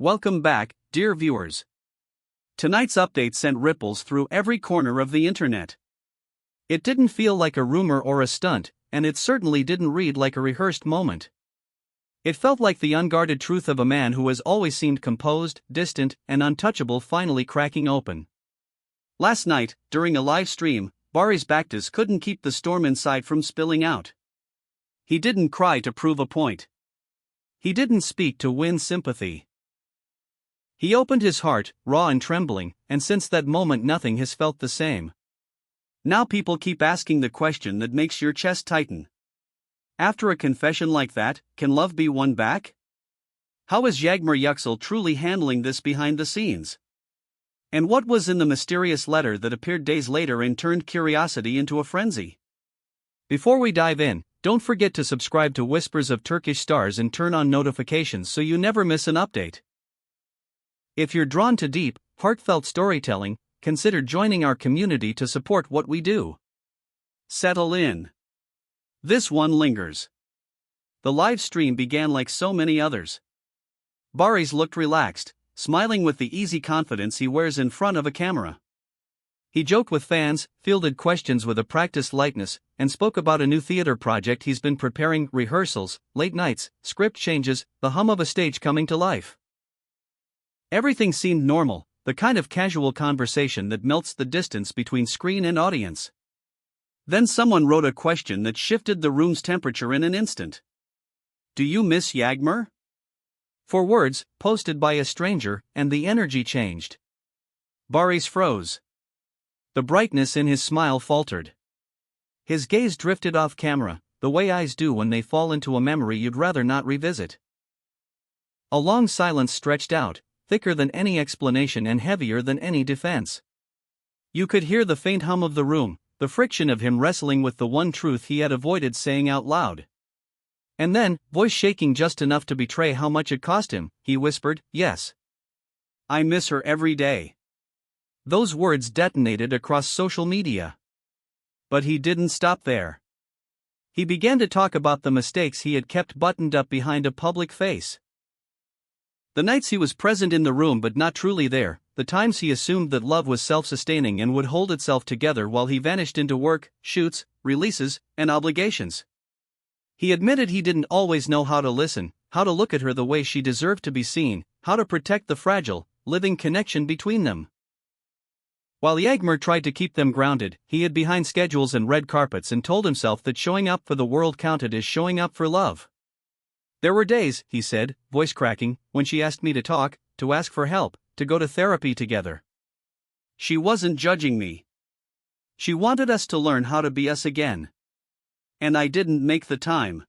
Welcome back, dear viewers. Tonight's update sent ripples through every corner of the internet. It didn't feel like a rumor or a stunt, and it certainly didn't read like a rehearsed moment. It felt like the unguarded truth of a man who has always seemed composed, distant, and untouchable finally cracking open. Last night, during a live stream, Baris Baktash couldn't keep the storm inside from spilling out. He didn't cry to prove a point. He didn't speak to win sympathy. He opened his heart, raw and trembling, and since that moment nothing has felt the same. Now people keep asking the question that makes your chest tighten. After a confession like that, can love be won back? How is Yagmur Yüksel truly handling this behind the scenes? And what was in the mysterious letter that appeared days later and turned curiosity into a frenzy? Before we dive in, don't forget to subscribe to Whispers of Turkish Stars and turn on notifications so you never miss an update. If you're drawn to deep, heartfelt storytelling, consider joining our community to support what we do. Settle in. This one lingers. The live stream began like so many others. Baris looked relaxed, smiling with the easy confidence he wears in front of a camera. He joked with fans, fielded questions with a practiced lightness, and spoke about a new theater project he's been preparing: rehearsals, late nights, script changes, the hum of a stage coming to life. Everything seemed normal, the kind of casual conversation that melts the distance between screen and audience. Then someone wrote a question that shifted the room's temperature in an instant. Do you miss Yagmur? 4 words, posted by a stranger, and the energy changed. Baris froze. The brightness in his smile faltered. His gaze drifted off camera, the way eyes do when they fall into a memory you'd rather not revisit. A long silence stretched out, thicker than any explanation and heavier than any defense. You could hear the faint hum of the room, the friction of him wrestling with the one truth he had avoided saying out loud. And then, voice shaking just enough to betray how much it cost him, he whispered, "Yes. I miss her every day." Those words detonated across social media. But he didn't stop there. He began to talk about the mistakes he had kept buttoned up behind a public face. The nights he was present in the room but not truly there, the times he assumed that love was self-sustaining and would hold itself together while he vanished into work, shoots, releases, and obligations. He admitted he didn't always know how to listen, how to look at her the way she deserved to be seen, how to protect the fragile, living connection between them. While Yagmur tried to keep them grounded, he hid behind schedules and red carpets and told himself that showing up for the world counted as showing up for love. There were days, he said, voice cracking, when she asked me to talk, to ask for help, to go to therapy together. She wasn't judging me. She wanted us to learn how to be us again. And I didn't make the time.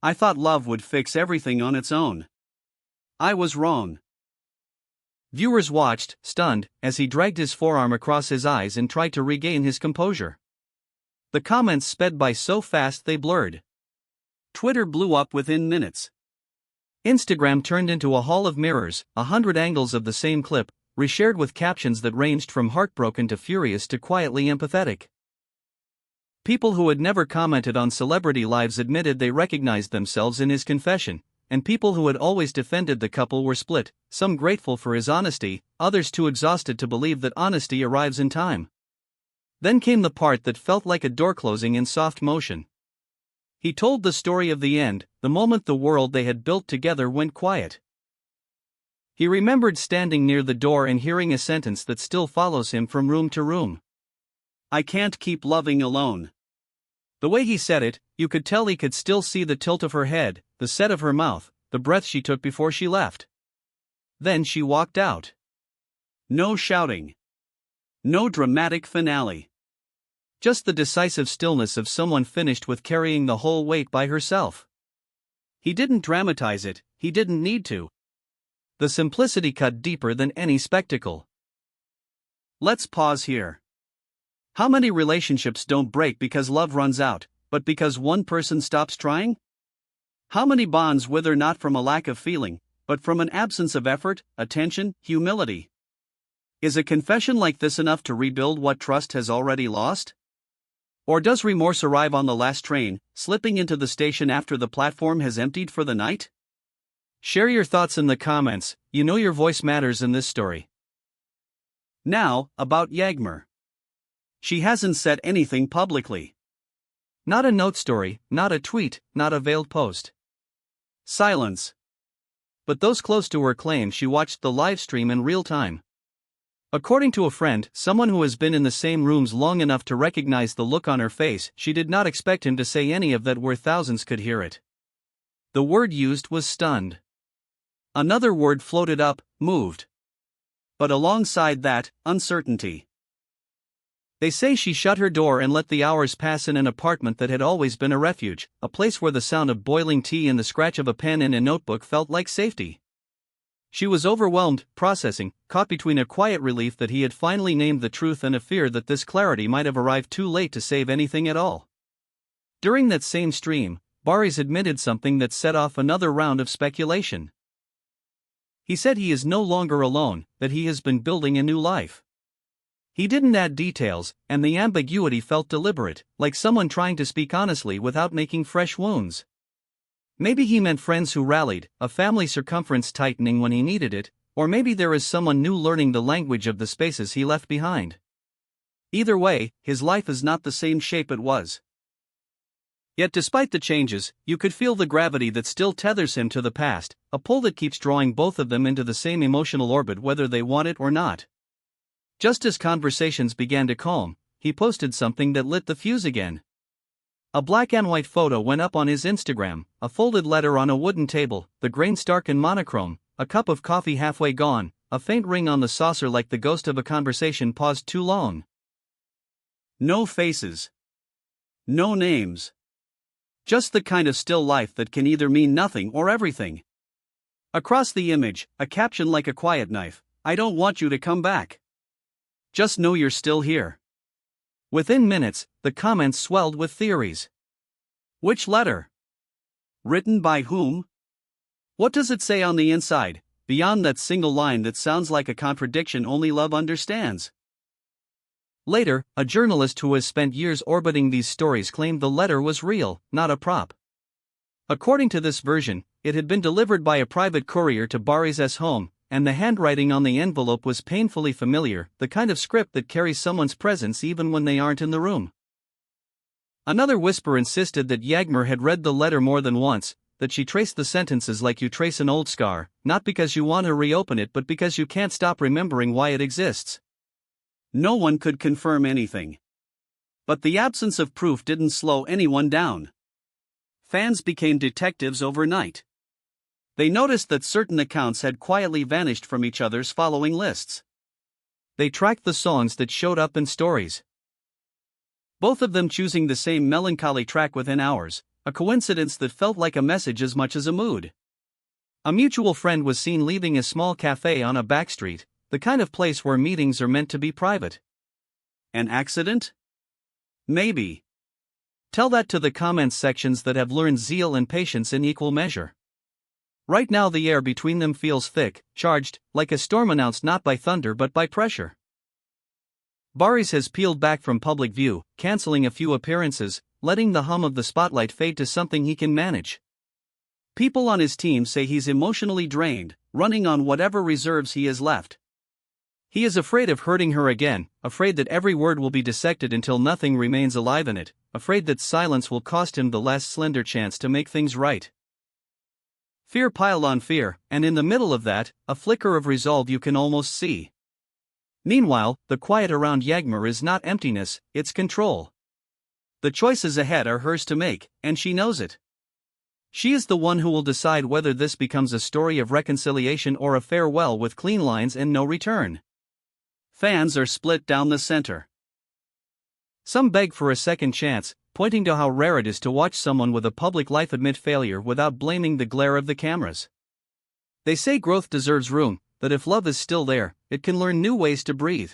I thought love would fix everything on its own. I was wrong. Viewers watched, stunned, as he dragged his forearm across his eyes and tried to regain his composure. The comments sped by so fast they blurred. Twitter blew up within minutes. Instagram turned into a hall of mirrors, 100 angles of the same clip, reshared with captions that ranged from heartbroken to furious to quietly empathetic. People who had never commented on celebrity lives admitted they recognized themselves in his confession, and people who had always defended the couple were split, some grateful for his honesty, others too exhausted to believe that honesty arrives in time. Then came the part that felt like a door closing in soft motion. He told the story of the end, the moment the world they had built together went quiet. He remembered standing near the door and hearing a sentence that still follows him from room to room. I can't keep loving alone. The way he said it, you could tell he could still see the tilt of her head, the set of her mouth, the breath she took before she left. Then she walked out. No shouting. No dramatic finale. Just the decisive stillness of someone finished with carrying the whole weight by herself. He didn't dramatize it, he didn't need to. The simplicity cut deeper than any spectacle. Let's pause here. How many relationships don't break because love runs out, but because one person stops trying? How many bonds wither not from a lack of feeling, but from an absence of effort, attention, humility? Is a confession like this enough to rebuild what trust has already lost? Or does remorse arrive on the last train, slipping into the station after the platform has emptied for the night? Share your thoughts in the comments. you know your voice matters in this story. Now, about Yagmur. She hasn't said anything publicly. Not a note story, not a tweet, not a veiled post. Silence. But those close to her claim she watched the live stream in real time. According to a friend, someone who has been in the same rooms long enough to recognize the look on her face, she did not expect him to say any of that where thousands could hear it. The word used was stunned. Another word floated up, moved. But alongside that, uncertainty. They say she shut her door and let the hours pass in an apartment that had always been a refuge, a place where the sound of boiling tea and the scratch of a pen in a notebook felt like safety. She was overwhelmed, processing, caught between a quiet relief that he had finally named the truth and a fear that this clarity might have arrived too late to save anything at all. During that same stream, Baris admitted something that set off another round of speculation. He said he is no longer alone, that he has been building a new life. He didn't add details, and the ambiguity felt deliberate, like someone trying to speak honestly without making fresh wounds. Maybe he meant friends who rallied, a family circumference tightening when he needed it, or maybe there is someone new learning the language of the spaces he left behind. Either way, his life is not the same shape it was. Yet despite the changes, you could feel the gravity that still tethers him to the past, a pull that keeps drawing both of them into the same emotional orbit whether they want it or not. Just as conversations began to calm, he posted something that lit the fuse again. A black and white photo went up on his Instagram, a folded letter on a wooden table, the grain stark and monochrome, a cup of coffee halfway gone, a faint ring on the saucer like the ghost of a conversation paused too long. No faces. No names. Just the kind of still life that can either mean nothing or everything. Across the image, a caption like a quiet knife, "I don't want you to come back. Just know you're still here." Within minutes, the comments swelled with theories. Which letter? Written by whom? What does it say on the inside, beyond that single line that sounds like a contradiction only love understands? Later, a journalist who has spent years orbiting these stories claimed the letter was real, not a prop. According to this version, it had been delivered by a private courier to Baris's home, and the handwriting on the envelope was painfully familiar, the kind of script that carries someone's presence even when they aren't in the room. Another whisper insisted that Yagmur had read the letter more than once, that she traced the sentences like you trace an old scar, not because you want to reopen it but because you can't stop remembering why it exists. No one could confirm anything. But the absence of proof didn't slow anyone down. Fans became detectives overnight. They noticed that certain accounts had quietly vanished from each other's following lists. They tracked the songs that showed up in stories. Both of them choosing the same melancholy track within hours, a coincidence that felt like a message as much as a mood. A mutual friend was seen leaving a small cafe on a backstreet, the kind of place where meetings are meant to be private. An accident? Maybe. Tell that to the comments sections that have learned zeal and patience in equal measure. Right now the air between them feels thick, charged, like a storm announced not by thunder but by pressure. Baris has peeled back from public view, canceling a few appearances, letting the hum of the spotlight fade to something he can manage. People on his team say he's emotionally drained, running on whatever reserves he has left. He is afraid of hurting her again, afraid that every word will be dissected until nothing remains alive in it, afraid that silence will cost him the last slender chance to make things right. Fear piled on fear, and in the middle of that, a flicker of resolve you can almost see. Meanwhile, the quiet around Yagmur is not emptiness, it's control. The choices ahead are hers to make, and she knows it. She is the one who will decide whether this becomes a story of reconciliation or a farewell with clean lines and no return. Fans are split down the center. Some beg for a second chance, pointing to how rare it is to watch someone with a public life admit failure without blaming the glare of the cameras. They say growth deserves room, that if love is still there, it can learn new ways to breathe.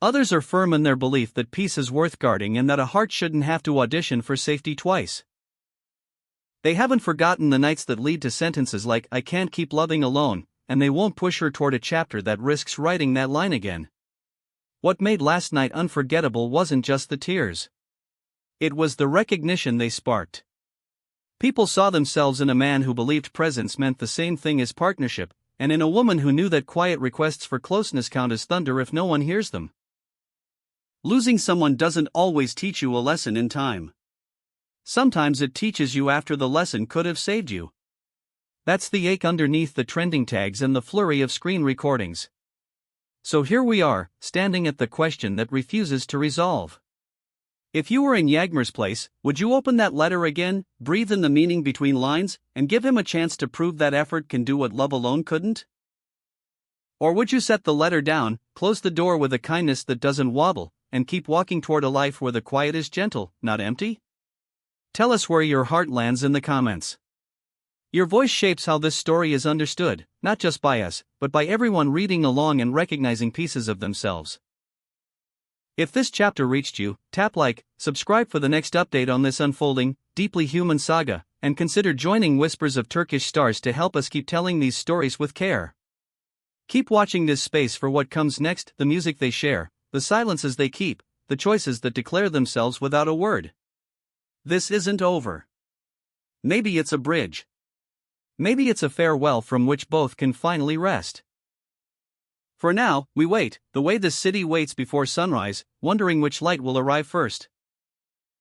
Others are firm in their belief that peace is worth guarding and that a heart shouldn't have to audition for safety twice. They haven't forgotten the nights that lead to sentences like "I can't keep loving alone," and they won't push her toward a chapter that risks writing that line again. What made last night unforgettable wasn't just the tears. It was the recognition they sparked. People saw themselves in a man who believed presence meant the same thing as partnership, and in a woman who knew that quiet requests for closeness count as thunder if no one hears them. Losing someone doesn't always teach you a lesson in time. Sometimes it teaches you after the lesson could have saved you. That's the ache underneath the trending tags and the flurry of screen recordings. So here we are, standing at the question that refuses to resolve. If you were in Yagmur's place, would you open that letter again, breathe in the meaning between lines, and give him a chance to prove that effort can do what love alone couldn't? Or would you set the letter down, close the door with a kindness that doesn't wobble, and keep walking toward a life where the quiet is gentle, not empty? Tell us where your heart lands in the comments. Your voice shapes how this story is understood, not just by us, but by everyone reading along and recognizing pieces of themselves. If this chapter reached you, tap like, subscribe for the next update on this unfolding, deeply human saga, and consider joining Whispers of Turkish Stars to help us keep telling these stories with care. Keep watching this space for what comes next, the music they share, the silences they keep, the choices that declare themselves without a word. This isn't over. Maybe it's a bridge. Maybe it's a farewell from which both can finally rest. For now, we wait, the way the city waits before sunrise, wondering which light will arrive first.